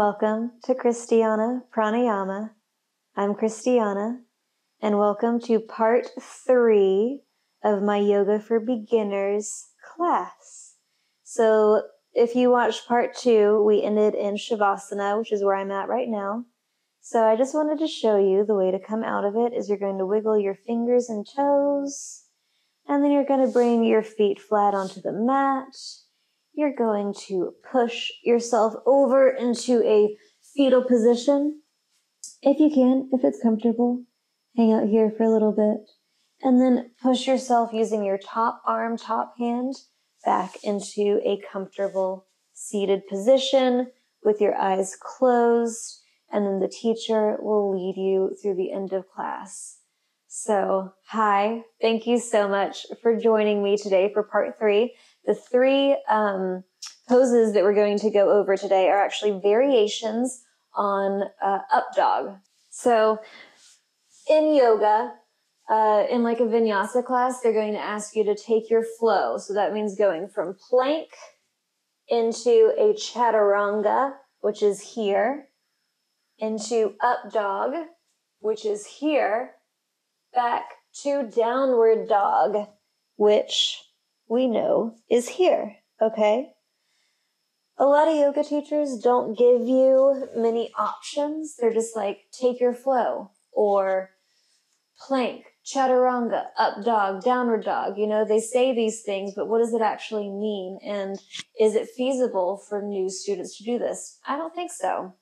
welcome to Christiana Pranayama. I'm Christiana, and welcome to part 3 of my Yoga for Beginners class. So if you watched part 2, we ended in Shavasana, which is where I'm at right now. So I just wanted to show you the way to come out of it is you're going to wiggle your fingers and toes, and then you're going to bring your feet flat onto the mat. You're going to push yourself over into a fetal position. If you can, if it's comfortable, hang out here for a little bit. And then push yourself using your top arm, top hand, back into a comfortable seated position with your eyes closed. And then the teacher will lead you through the end of class. So, hi, thank you so much for joining me today for part 3. The 3 poses that we're going to go over today are actually variations on up dog. So in yoga, in like a vinyasa class, they're going to ask you to take your flow. So that means going from plank into a chaturanga, which is here, into up dog, which is here, back to downward dog, which we know is here, okay? A lot of yoga teachers don't give you many options. They're just like, take your flow, or plank, chaturanga, up dog, downward dog. You know, they say these things, but what does it actually mean? And is it feasible for new students to do this? I don't think so.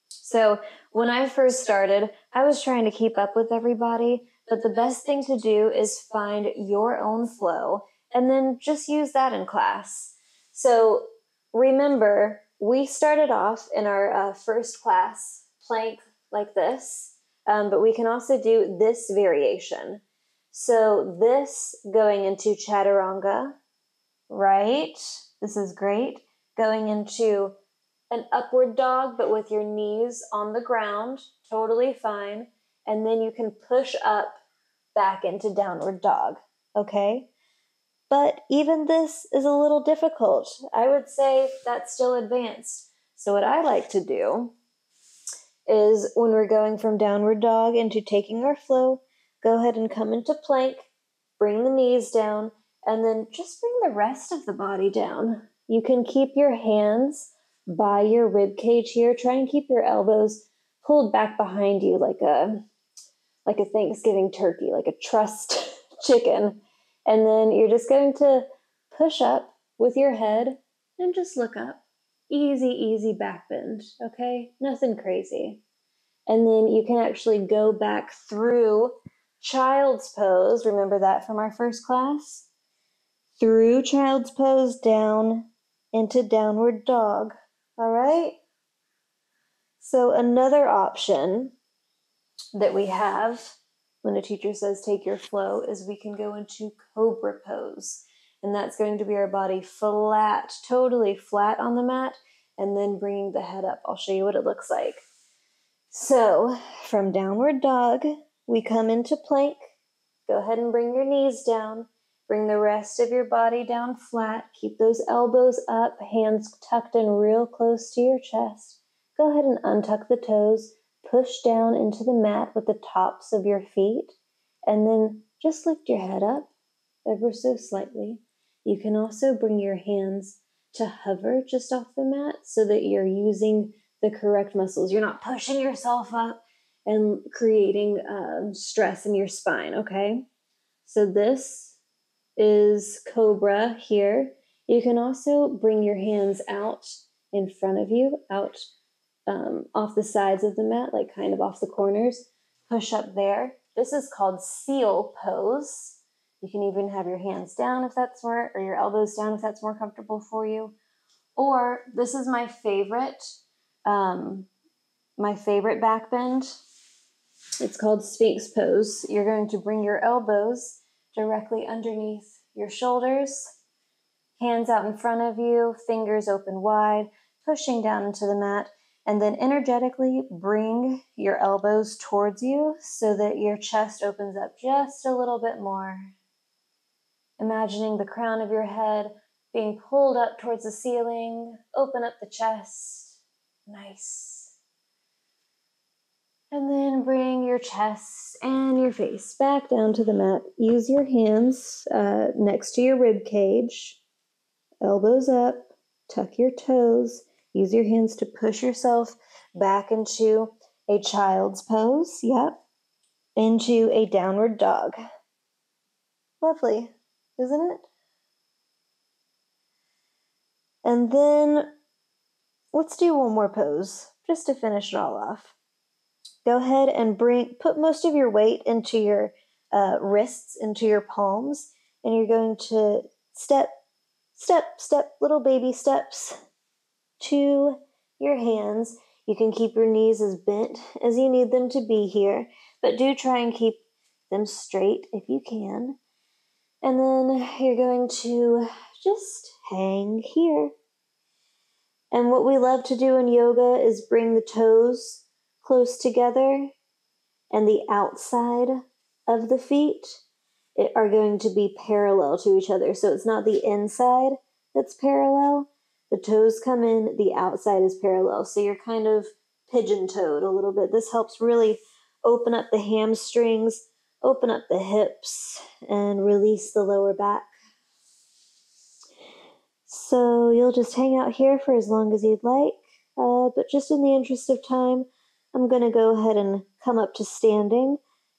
So when I first started, I was trying to keep up with everybody, but the best thing to do is find your own flow and then just use that in class. So remember, we started off in our first class, plank like this, but we can also do this variation. So this going into chaturanga, right? This is great. Going into an upward dog, but with your knees on the ground, totally fine. And then you can push up back into downward dog, okay? But even this is a little difficult. I would say that's still advanced. So what I like to do is when we're going from downward dog into taking our flow, go ahead and come into plank, bring the knees down, and then just bring the rest of the body down. You can keep your hands by your rib cage here. Try and keep your elbows pulled back behind you like a Thanksgiving turkey, like a trussed chicken. And then you're just going to push up with your head and just look up. Easy, easy back bend, okay? Nothing crazy. And then you can actually go back through child's pose. Remember that from our first class? Through child's pose down into downward dog, all right? So another option that we have when a teacher says take your flow is we can go into Cobra pose. And that's going to be our body flat, totally flat on the mat, and then bringing the head up. I'll show you what it looks like. So from downward dog, we come into plank. Go ahead and bring your knees down. Bring the rest of your body down flat. Keep those elbows up, hands tucked in real close to your chest. Go ahead and untuck the toes. Push down into the mat with the tops of your feet, and then just lift your head up ever so slightly. You can also bring your hands to hover just off the mat so that you're using the correct muscles. You're not pushing yourself up and creating stress in your spine, okay? So this is Cobra here. You can also bring your hands out in front of you, out off the sides of the mat, like kind of off the corners. Push up there. This is called seal pose. You can even have your hands down if that's more, or your elbows down if that's more comfortable for you. Or this is my favorite back bend. It's called Sphinx Pose. You're going to bring your elbows directly underneath your shoulders, hands out in front of you, fingers open wide, pushing down into the mat. And then energetically bring your elbows towards you so that your chest opens up just a little bit more. Imagining the crown of your head being pulled up towards the ceiling. Open up the chest. Nice. And then bring your chest and your face back down to the mat. Use your hands next to your rib cage. Elbows up. Tuck your toes. Use your hands to push yourself back into a child's pose. Yep. Into a downward dog. Lovely, isn't it? And then let's do one more pose just to finish it all off. Go ahead and put most of your weight into your wrists, into your palms, and you're going to step, little baby steps to your hands. You can keep your knees as bent as you need them to be here, but do try and keep them straight if you can. And then you're going to just hang here. And what we love to do in yoga is bring the toes close together, and the outside of the feet are going to be parallel to each other. So it's not the inside that's parallel. The toes come in, the outside is parallel. So you're kind of pigeon-toed a little bit. This helps really open up the hamstrings, open up the hips, and release the lower back. So you'll just hang out here for as long as you'd like, but just in the interest of time, I'm going to go ahead and come up to standing.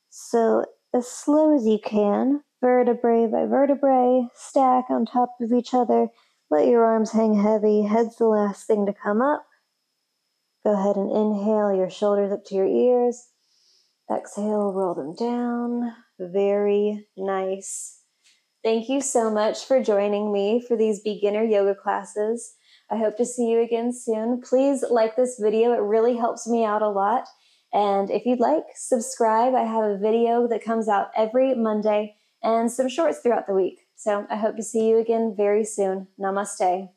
So as slow as you can, vertebrae by vertebrae, stack on top of each other. Let your arms hang heavy. Head's the last thing to come up. Go ahead and inhale your shoulders up to your ears. Exhale, roll them down. Very nice. Thank you so much for joining me for these beginner yoga classes. I hope to see you again soon. Please like this video. It really helps me out a lot. And if you'd like, subscribe. I have a video that comes out every Monday and some shorts throughout the week. So I hope to see you again very soon. Namaste.